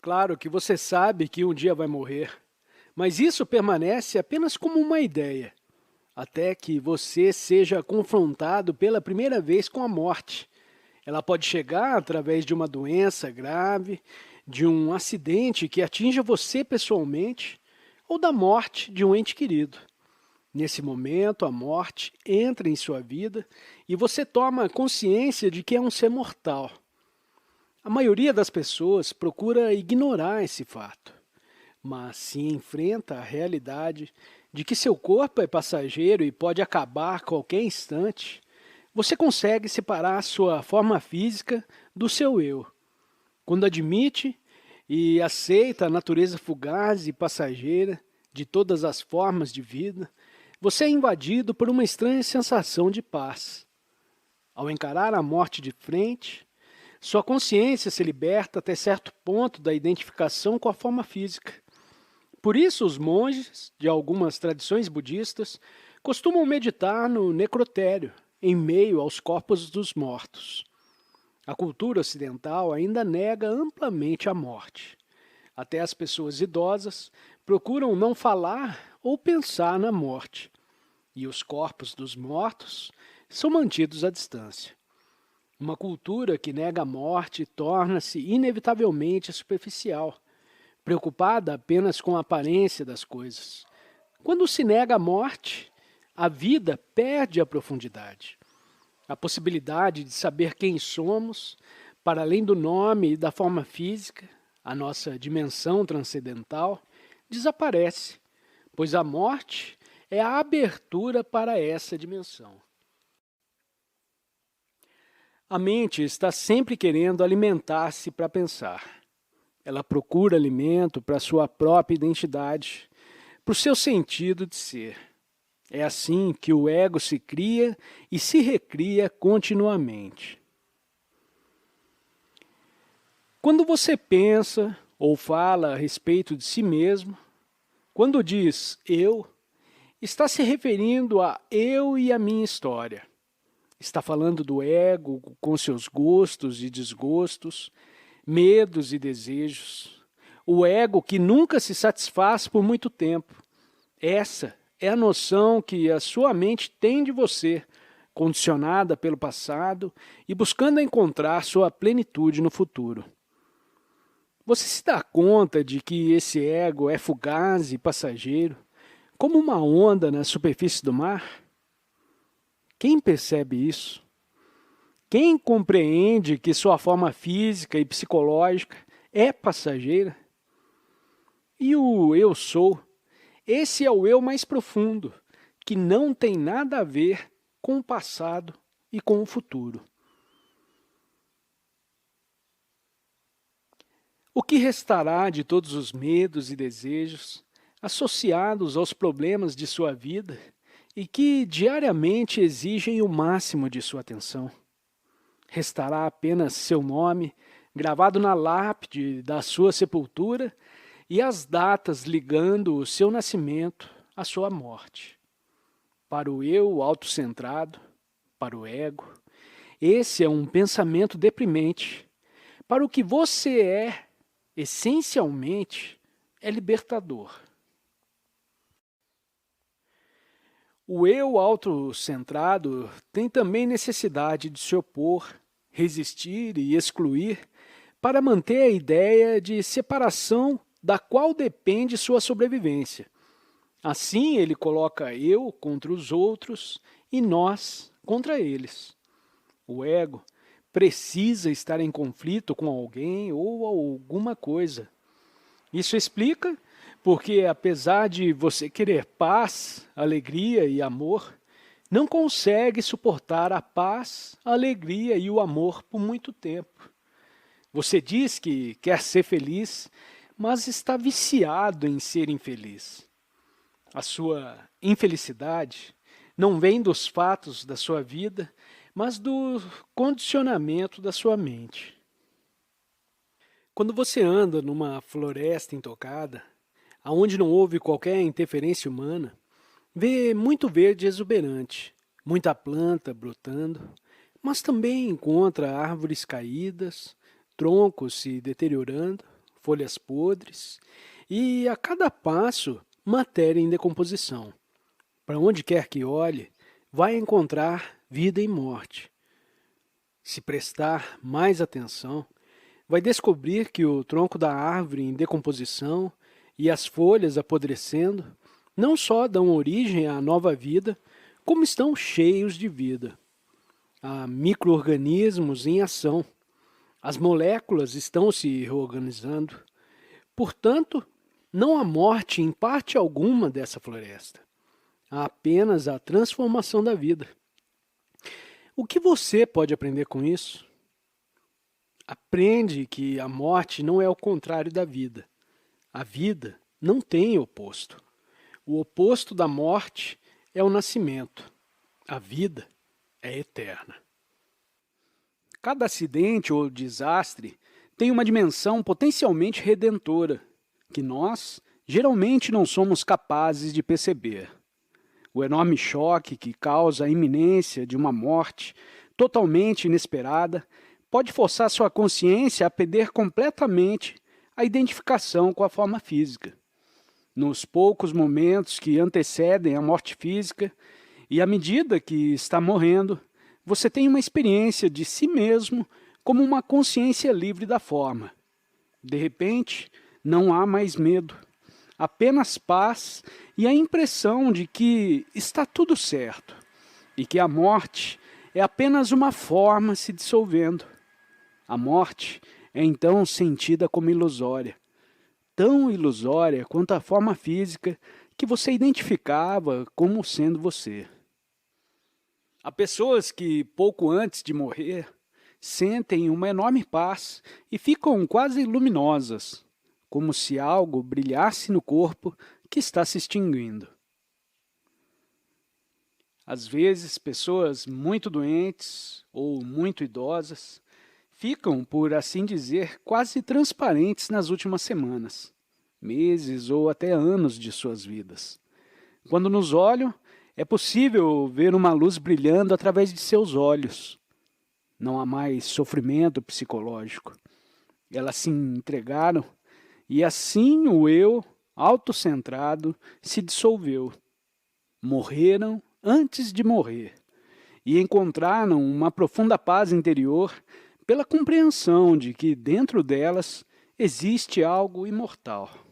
Claro que você sabe que um dia vai morrer, mas isso permanece apenas como uma ideia, até que você seja confrontado pela primeira vez com a morte. Ela pode chegar através de uma doença grave, de um acidente que atinja você pessoalmente, ou da morte de um ente querido. Nesse momento, a morte entra em sua vida e você toma consciência de que é um ser mortal. A maioria das pessoas procura ignorar esse fato, mas se enfrenta a realidade de que seu corpo é passageiro e pode acabar a qualquer instante, você consegue separar sua forma física do seu eu. Quando admite e aceita a natureza fugaz e passageira de todas as formas de vida, você é invadido por uma estranha sensação de paz. Ao encarar a morte de frente, sua consciência se liberta até certo ponto da identificação com a forma física. Por isso, os monges de algumas tradições budistas costumam meditar no necrotério, em meio aos corpos dos mortos. A cultura ocidental ainda nega amplamente a morte. Até as pessoas idosas procuram não falar ou pensar na morte, e os corpos dos mortos são mantidos à distância. Uma cultura que nega a morte torna-se inevitavelmente superficial, preocupada apenas com a aparência das coisas. Quando se nega a morte, a vida perde a profundidade. A possibilidade de saber quem somos, para além do nome e da forma física, a nossa dimensão transcendental, desaparece, pois a morte é a abertura para essa dimensão. A mente está sempre querendo alimentar-se para pensar. Ela procura alimento para sua própria identidade, para o seu sentido de ser. É assim que o ego se cria e se recria continuamente. Quando você pensa ou fala a respeito de si mesmo, quando diz eu, está se referindo a eu e a minha história. Está falando do ego com seus gostos e desgostos, medos e desejos. O ego que nunca se satisfaz por muito tempo. Essa é a noção que a sua mente tem de você, condicionada pelo passado e buscando encontrar sua plenitude no futuro. Você se dá conta de que esse ego é fugaz e passageiro, como uma onda na superfície do mar? Quem percebe isso? Quem compreende que sua forma física e psicológica é passageira? E o eu sou? Esse é o eu mais profundo, que não tem nada a ver com o passado e com o futuro. O que restará de todos os medos e desejos associados aos problemas de sua vida e que diariamente exigem o máximo de sua atenção? Restará apenas seu nome, gravado na lápide da sua sepultura, e as datas ligando o seu nascimento à sua morte. Para o eu autocentrado, para o ego, esse é um pensamento deprimente. Para o que você é, essencialmente, é libertador. O eu autocentrado tem também necessidade de se opor, resistir e excluir para manter a ideia de separação da qual depende sua sobrevivência. Assim, ele coloca eu contra os outros e nós contra eles. O ego precisa estar em conflito com alguém ou alguma coisa. Isso explica porque, apesar de você querer paz, alegria e amor, não consegue suportar a paz, a alegria e o amor por muito tempo. Você diz que quer ser feliz, mas está viciado em ser infeliz. A sua infelicidade não vem dos fatos da sua vida, mas do condicionamento da sua mente. Quando você anda numa floresta intocada, aonde não houve qualquer interferência humana, vê muito verde exuberante, muita planta brotando, mas também encontra árvores caídas, troncos se deteriorando, folhas podres e, a cada passo, matéria em decomposição. Para onde quer que olhe, vai encontrar vida e morte. Se prestar mais atenção, vai descobrir que o tronco da árvore em decomposição e as folhas apodrecendo não só dão origem à nova vida, como estão cheios de vida. Há micro-organismos em ação. As moléculas estão se reorganizando. Portanto, não há morte em parte alguma dessa floresta. Há apenas a transformação da vida. O que você pode aprender com isso? Aprende que a morte não é o contrário da vida. A vida não tem oposto. O oposto da morte é o nascimento. A vida é eterna. Cada acidente ou desastre tem uma dimensão potencialmente redentora, que nós geralmente não somos capazes de perceber. O enorme choque que causa a iminência de uma morte totalmente inesperada pode forçar sua consciência a perder completamente a identificação com a forma física. Nos poucos momentos que antecedem a morte física e à medida que está morrendo, você tem uma experiência de si mesmo como uma consciência livre da forma. De repente, não há mais medo, apenas paz e a impressão de que está tudo certo e que a morte é apenas uma forma se dissolvendo. A morte é então sentida como ilusória, tão ilusória quanto a forma física que você identificava como sendo você. Há pessoas que, pouco antes de morrer, sentem uma enorme paz e ficam quase luminosas, como se algo brilhasse no corpo que está se extinguindo. Às vezes, pessoas muito doentes ou muito idosas ficam, por assim dizer, quase transparentes nas últimas semanas, meses ou até anos de suas vidas. Quando nos olham, é possível ver uma luz brilhando através de seus olhos. Não há mais sofrimento psicológico. Elas se entregaram e assim o eu, autocentrado, se dissolveu. Morreram antes de morrer e encontraram uma profunda paz interior pela compreensão de que dentro delas existe algo imortal.